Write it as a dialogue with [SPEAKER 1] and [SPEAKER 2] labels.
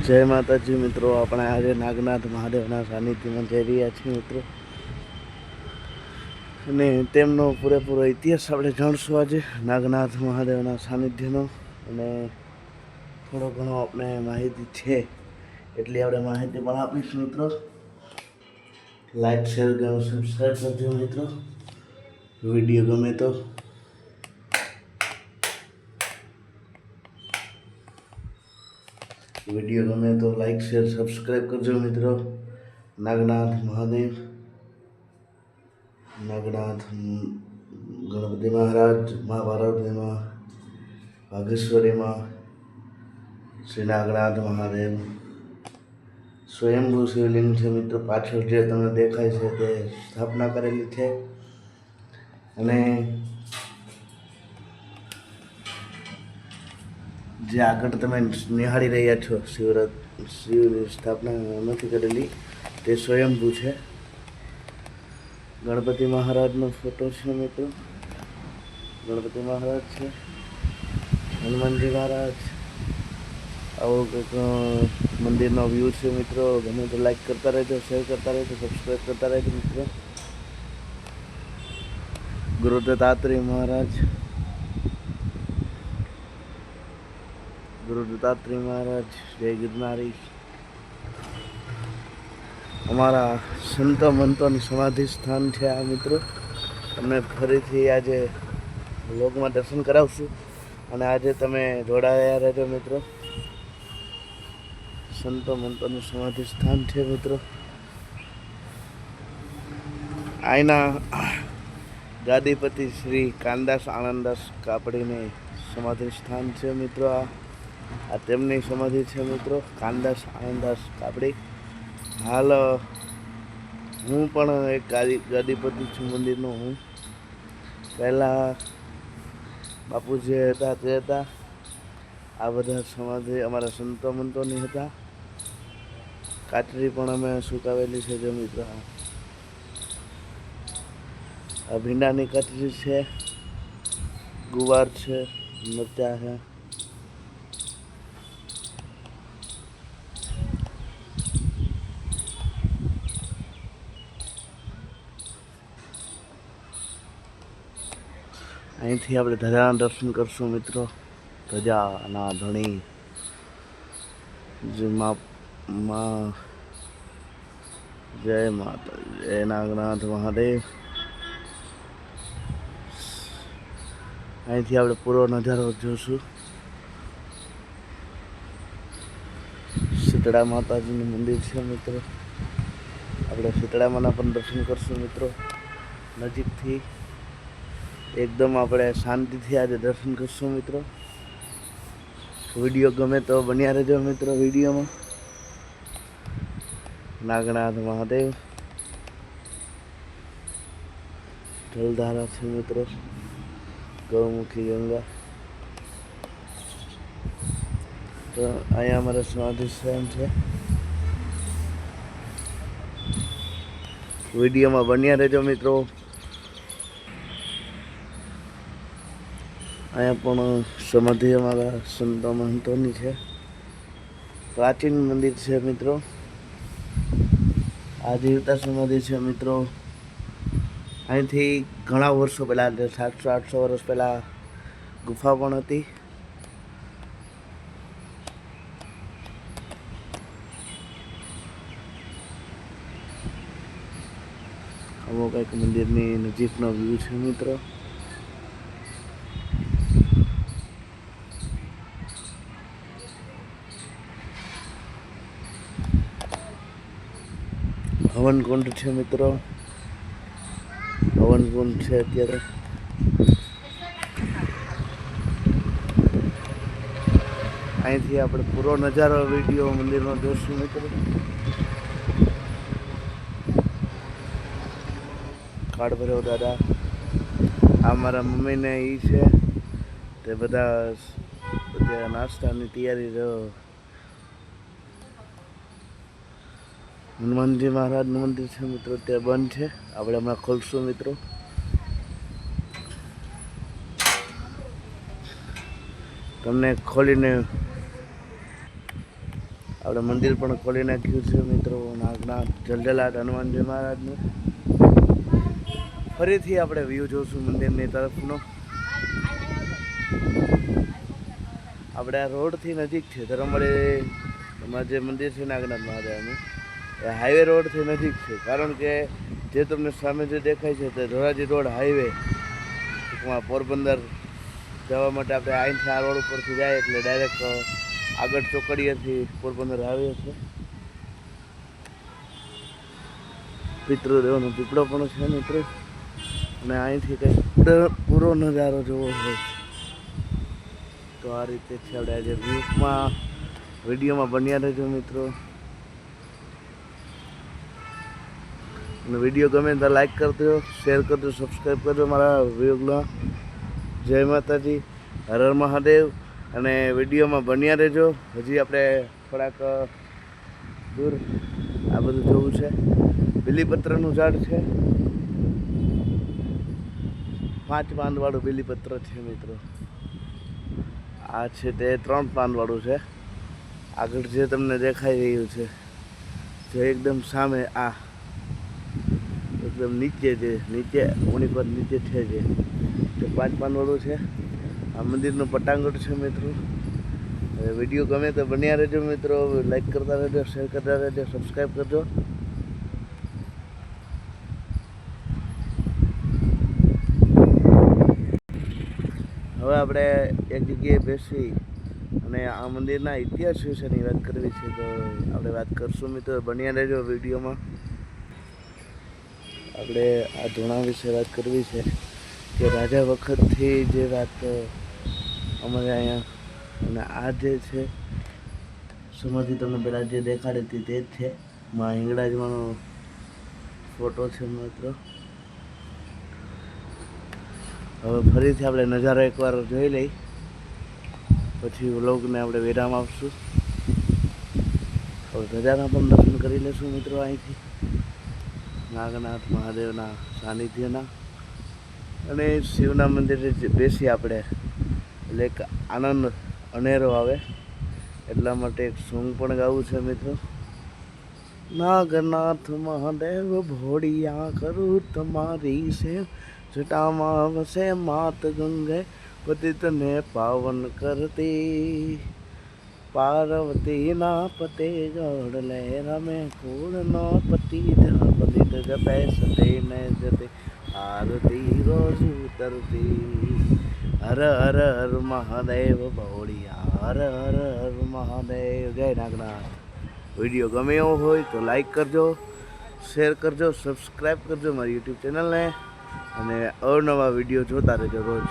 [SPEAKER 1] जय माताजी मित्रों, अपने आज नागनाथ महादेवना सानिध्यમાં જઈ રહ્યા છીએ મિત્રો અને તેમનો પૂરેપૂરો ઇતિહાસ આપણે જાણશું આજે નાગનાથ મહાદેવના સાનિધ્યનો અને થોડો ઘણો આપણે માહિતી છે એટલી આપણે માહિતી પણ આપીશું મિત્રો. લાઈક શેર કરો, સબસ્ક્રાઈબ કરજો મિત્રો. વિડીયો ગમે તો લાઈક શેર સબસ્ક્રાઈબ કરજો મિત્રો. નાગનાથ મહાદેવ, નાગનાથ ગણપતિ મહારાજ, મહાભારતમાં વાઘેશ્વરીમાં શ્રી નાગનાથ મહાદેવ સ્વયંભૂ શિવલિંગ છે મિત્રો. પાછળ જે તમને દેખાય છે તે સ્થાપના કરેલી છે અને જે આગળ તમે નિહાળી રહ્યા છો શિવની સ્થાપના નથી કરેલી, તે સ્વયંભૂ છે. ગણપતિ મહારાજનો ફોટો છે મિત્રો. ગણપતિ મહારાજ છે, હનુમાનજી મહારાજ. આવો કંઈક મંદિરનો વ્યૂ છે મિત્રો. ગમે તો લાઈક કરતા રહેજો, શેર કરતા રહેજો, સબસ્ક્રાઈબ કરતા રહેજો મિત્રો. ગુરુ દત્તાત્રેય મહારાજ, ગુરુ દત્તાત્રેય મહારાજ, જય ગિરનારી. અમારા સંત મંતોની સમાધિ સ્થાન છે આ મિત્રો. તમને ફરીથી આજે વ્લોગમાં દર્શન કરાવશું અને આજે તમે જોડાયા રહેજો મિત્રો. સંતો મંતોનું સમાધિ સ્થાન છે મિત્રો. અહીંના ગાદીપતિ શ્રી કાનદાસ આનંદદાસ કાપડીને સમાધિ સ્થાન છે મિત્રો. આ તેમની સમાધિ છે મિત્રો, કાનદાસ આનંદદાસ કાપડી. હાલ હું પણ એક ગાદીપતિ છું મંદિરનો. હું પહેલાં બાપુજી હતા તે હતા. આ બધા સમાધિ અમારા સંતો મંતોની હતા. કાચરી પણ અમે સુકાવેલી છે જો મિત્રો. આ ભીંડાની કાચરી છે, ગુવાર છે, મરચાં છે. અહીંથી આપણે ધજાના દર્શન કરશું મિત્રો. ધજાના ધણી જેમાં જય માતા, જય નાગનાથ મહાદેવ. અહીંથી આપણે પૂરો નજારો જોશું. શીતળા માતાજીનું મંદિર છે મિત્રો. આપણે શીતળામાના પણ દર્શન કરશું મિત્રો નજીકથી. એકદમ આપણે શાંતિથી આજે દર્શન કરશું મિત્રો. વિડીયો ગમે તો બન્યા રહેજો મિત્રો વિડીયોમાં. નાગનાથ મહાદેવ, જલધારા છે મિત્રો, ગૌમુખી ગંગા. તો અહીંયા અમારા સમાધિ સ્થાન છે. વિડીયોમાં બન્યા રહેજો મિત્રો. અહીંયા પણ સમાધિ અમારા સંતો મહંતોની છે. પ્રાચીન મંદિર છે મિત્રો. આ જીવતા સમાધિ છે મિત્રો. અહીંથી ઘણા વર્ષો પહેલાં, 700-800 વર્ષ પહેલાં ગુફા પણ હતી. આવો કંઈક મંદિરની નજીકનો વ્યૂ છે મિત્રો. હવનકુંડ છે મિત્રો. હવનકુંડ છે અત્યારે. અહીંથી આપણે પૂરો નજારો વિડીયો મંદિરનો જોશું મિત્રો. કાળભૈરવ દાદા, આ મારા મમ્મીને એ છે તે બધા નાસ્તાની તૈયારી. હનુમાનજી મહારાજનું મંદિર છે મિત્રો, તે બંધ છે. આપણે હમણાં ખોલશું મિત્રો. તમને ખોલીને આપણે મંદિર પણ ખોલી નાખ્યું છે મિત્રો. નાગનાથ જલજલાટ હનુમાનજી મહારાજનું. ફરીથી આપણે વ્યૂ જોશું મંદિરની તરફનો. આપણે આ રોડથી નજીક છે. ધરમવાડીમાં જે મંદિર છે નાગનાથ મહાદેવનું એ હાઈવે રોડથી નજીક છે. કારણ કે જે તમને સામે જે દેખાય છે તે ધોરાજી રોડ હાઈવે ટૂંકમાં પોરબંદર જવા માટે આપણે અહીંથી આ રોડ ઉપરથી જાય એટલે ડાયરેક્ટ આગળ ચોકડીએથી પોરબંદર આવીએ છીએ. પિતૃદેવનો પીપળો પણ છે મિત્રો. અને અહીંથી કંઈક પૂરો નજારો જોવો હોય તો આ રીતે છે. આપણે આજે વ્યૂમાં વિડીયોમાં બન્યા રહેજો મિત્રો. અને વિડીયો ગમે તો લાઈક કરજો, શેર કરજો, સબસ્ક્રાઈબ કરજો મારા વ્લોગમાં. જય માતાજી, હર હર મહાદેવ. અને વિડીયોમાં બન્યા રહેજો. હજી આપણે થોડાક દૂર આ બધું જોવું છે. બીલીપત્રનું ઝાડ છે. 5 પાનવાળું બીલીપત્ર છે મિત્રો. આ છે તે 3 પાનવાળું છે. આગળ જે તમને દેખાઈ રહ્યું છે જે એકદમ સામે આ એકદમ નીચે ઊની પર નીચે છે જે 5 પાનવાળું છે. આ મંદિરનું પટાંગણ છે મિત્રો. વિડીયો ગમે તો બન્યા રહેજો મિત્રો. લાઈક કરતા રહેજો, શેર કરતા રહેજો, સબસ્ક્રાઈબ કરજો. હવે આપણે એક જગ્યાએ બેસી અને આ મંદિરના ઇતિહાસ વિશેની વાત કરવી છે તો આપણે વાત કરશું મિત્રો. બન્યા રહેજો વિડીયોમાં. આપણે આ ધૂણા વિશે વાત કરવી છે કે રાજા વખતથી જે વાત અમારે અહીંયા. અને આ જે છે સમાધિ તમને પહેલાં જે દેખાડી હતી તે જ છે. માં હિંગળાજમાંનો ફોટો છે મિત્રો. હવે ફરીથી આપણે નજારો એકવાર જોઈ લઈ પછી વ્લોગને આપણે વિરામ આપશું. હવે ધજાના પણ દર્શન કરી લઈશું મિત્રો અહીંથી નાગનાથ મહાદેવના સાનિધ્યના. અને શિવના મંદિરે બેસી આપણે એટલે એક આનંદ અનેરો આવે એટલા માટે એક સોંગ પણ ગાવું છે મિત્રો. નાગનાથ મહાદેવ ભોળિયા કરું તમારી સેવ, જટામાં વસે માત ગંગે પતિતને પાવન કરતી, પાર્વતીના પતે ગઢ લે રમે કુળનો પતિ પતિત જપે સતે ને જતે આરતી રોજ ઉતરતી. હર હર હર મહાદેવ ભોળિયા, હર હર હર મહાદેવ. જય નાગનાથ. વિડીયો ગમે એવો હોય તો લાઈક કરજો, શેર કરજો, સબસ્ક્રાઈબ કરજો મારી યુટ્યુબ ચેનલને. અને અવનવા વિડીયો જોતા રહેજો રોજ.